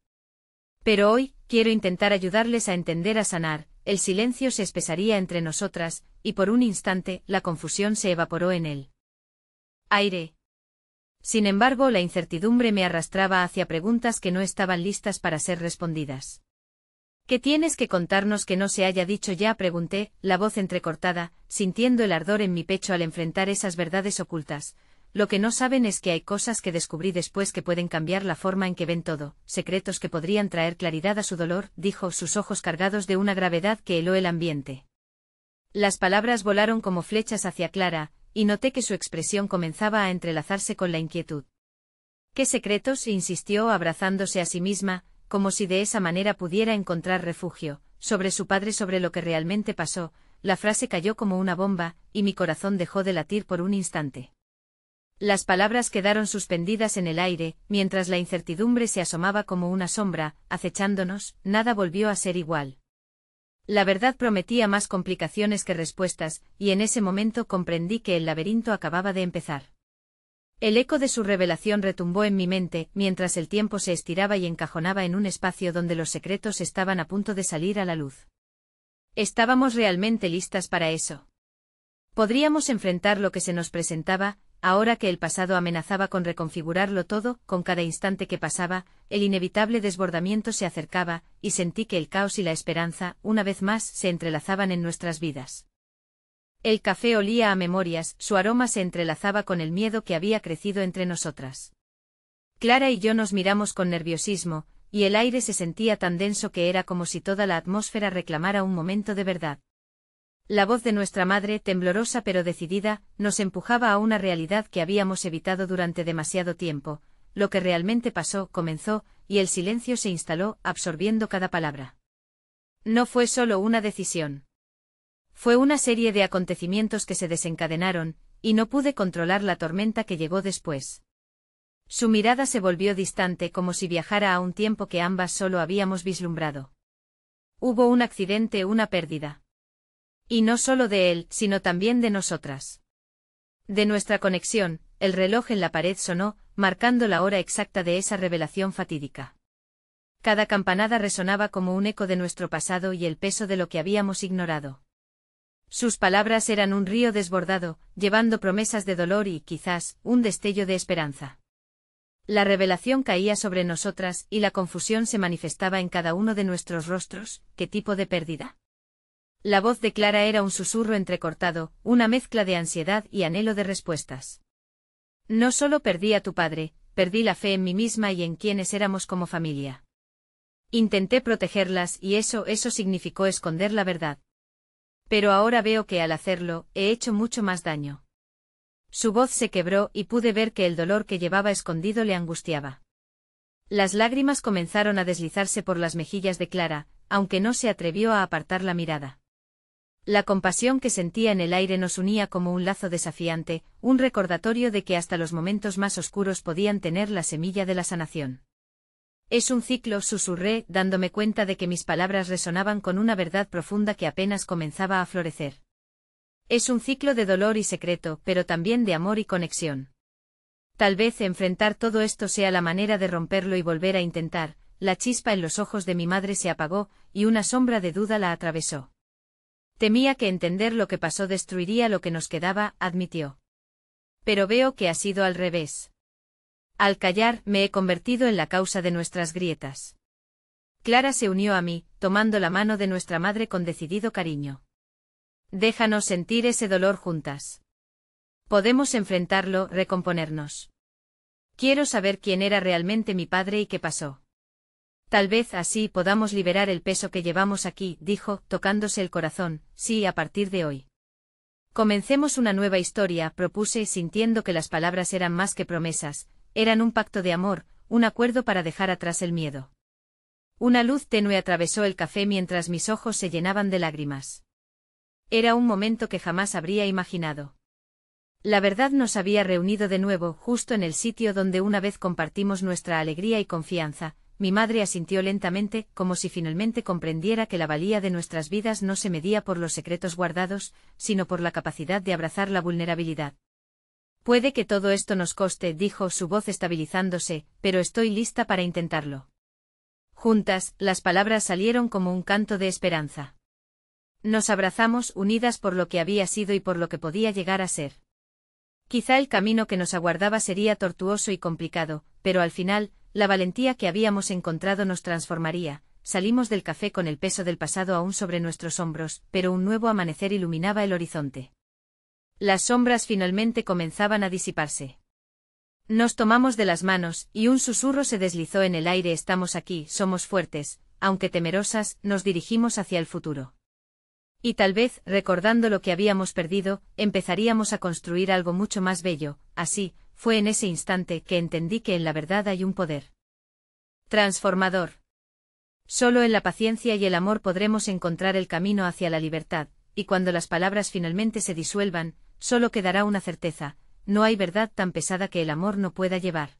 S1: Pero hoy, quiero intentar ayudarles a entender, a sanar. El silencio se espesaría entre nosotras, y por un instante, la confusión se evaporó en el aire. Sin embargo, la incertidumbre me arrastraba hacia preguntas que no estaban listas para ser respondidas. ¿Qué tienes que contarnos que no se haya dicho ya?, pregunté, la voz entrecortada, sintiendo el ardor en mi pecho al enfrentar esas verdades ocultas. Lo que no saben es que hay cosas que descubrí después que pueden cambiar la forma en que ven todo, secretos que podrían traer claridad a su dolor, dijo, sus ojos cargados de una gravedad que heló el ambiente. Las palabras volaron como flechas hacia Clara, y noté que su expresión comenzaba a entrelazarse con la inquietud. ¿Qué secretos?, insistió, abrazándose a sí misma, como si de esa manera pudiera encontrar refugio. Sobre su padre, sobre lo que realmente pasó. La frase cayó como una bomba, y mi corazón dejó de latir por un instante. Las palabras quedaron suspendidas en el aire, mientras la incertidumbre se asomaba como una sombra, acechándonos. Nada volvió a ser igual. La verdad prometía más complicaciones que respuestas, y en ese momento comprendí que el laberinto acababa de empezar. El eco de su revelación retumbó en mi mente, mientras el tiempo se estiraba y encajonaba en un espacio donde los secretos estaban a punto de salir a la luz. ¿Estábamos realmente listas para eso? ¿Podríamos enfrentar lo que se nos presentaba, ahora que el pasado amenazaba con reconfigurarlo todo? Con cada instante que pasaba, el inevitable desbordamiento se acercaba, y sentí que el caos y la esperanza, una vez más, se entrelazaban en nuestras vidas. El café olía a memorias, su aroma se entrelazaba con el miedo que había crecido entre nosotras. Clara y yo nos miramos con nerviosismo, y el aire se sentía tan denso que era como si toda la atmósfera reclamara un momento de verdad. La voz de nuestra madre, temblorosa pero decidida, nos empujaba a una realidad que habíamos evitado durante demasiado tiempo. lo que realmente pasó, comenzó, y el silencio se instaló, absorbiendo cada palabra. No fue solo una decisión. Fue una serie de acontecimientos que se desencadenaron, y no pude controlar la tormenta que llegó después. Su mirada se volvió distante como si viajara a un tiempo que ambas solo habíamos vislumbrado. Hubo un accidente, una pérdida. Y no solo de él, sino también de nosotras. De nuestra conexión, el reloj en la pared sonó, marcando la hora exacta de esa revelación fatídica. Cada campanada resonaba como un eco de nuestro pasado y el peso de lo que habíamos ignorado. Sus palabras eran un río desbordado, llevando promesas de dolor y, quizás, un destello de esperanza. La revelación caía sobre nosotras y la confusión se manifestaba en cada uno de nuestros rostros. ¿Qué tipo de pérdida? La voz de Clara era un susurro entrecortado, una mezcla de ansiedad y anhelo de respuestas. No solo perdí a tu padre, perdí la fe en mí misma y en quienes éramos como familia. Intenté protegerlas y eso significó esconder la verdad. Pero ahora veo que al hacerlo, he hecho mucho más daño. Su voz se quebró y pude ver que el dolor que llevaba escondido le angustiaba. Las lágrimas comenzaron a deslizarse por las mejillas de Clara, aunque no se atrevió a apartar la mirada. La compasión que sentía en el aire nos unía como un lazo desafiante, un recordatorio de que hasta los momentos más oscuros podían tener la semilla de la sanación. Es un ciclo, susurré, dándome cuenta de que mis palabras resonaban con una verdad profunda que apenas comenzaba a florecer. Es un ciclo de dolor y secreto, pero también de amor y conexión. Tal vez enfrentar todo esto sea la manera de romperlo y volver a intentar. La chispa en los ojos de mi madre se apagó, y una sombra de duda la atravesó. Temía que entender lo que pasó destruiría lo que nos quedaba, admitió. Pero veo que ha sido al revés. Al callar, me he convertido en la causa de nuestras grietas. Clara se unió a mí, tomando la mano de nuestra madre con decidido cariño. Déjanos sentir ese dolor juntas. Podemos enfrentarlo, recomponernos. Quiero saber quién era realmente mi padre y qué pasó. Tal vez así podamos liberar el peso que llevamos aquí, dijo, tocándose el corazón. Sí, a partir de hoy. Comencemos una nueva historia, propuse, sintiendo que las palabras eran más que promesas, eran un pacto de amor, un acuerdo para dejar atrás el miedo. Una luz tenue atravesó el café mientras mis ojos se llenaban de lágrimas. Era un momento que jamás habría imaginado. La verdad nos había reunido de nuevo, justo en el sitio donde una vez compartimos nuestra alegría y confianza. Mi madre asintió lentamente, como si finalmente comprendiera que la valía de nuestras vidas no se medía por los secretos guardados, sino por la capacidad de abrazar la vulnerabilidad. Puede que todo esto nos coste, dijo, su voz estabilizándose, pero estoy lista para intentarlo. Juntas, las palabras salieron como un canto de esperanza. Nos abrazamos, unidas por lo que había sido y por lo que podía llegar a ser. Quizá el camino que nos aguardaba sería tortuoso y complicado, pero al final, la valentía que habíamos encontrado nos transformaría. Salimos del café con el peso del pasado aún sobre nuestros hombros, pero un nuevo amanecer iluminaba el horizonte. Las sombras finalmente comenzaban a disiparse. Nos tomamos de las manos, y un susurro se deslizó en el aire. Estamos aquí, somos fuertes, aunque temerosas, nos dirigimos hacia el futuro. Y tal vez, recordando lo que habíamos perdido, empezaríamos a construir algo mucho más bello. Así, fue en ese instante que entendí que en la verdad hay un poder transformador. Solo en la paciencia y el amor podremos encontrar el camino hacia la libertad, y cuando las palabras finalmente se disuelvan, solo quedará una certeza: no hay verdad tan pesada que el amor no pueda llevar.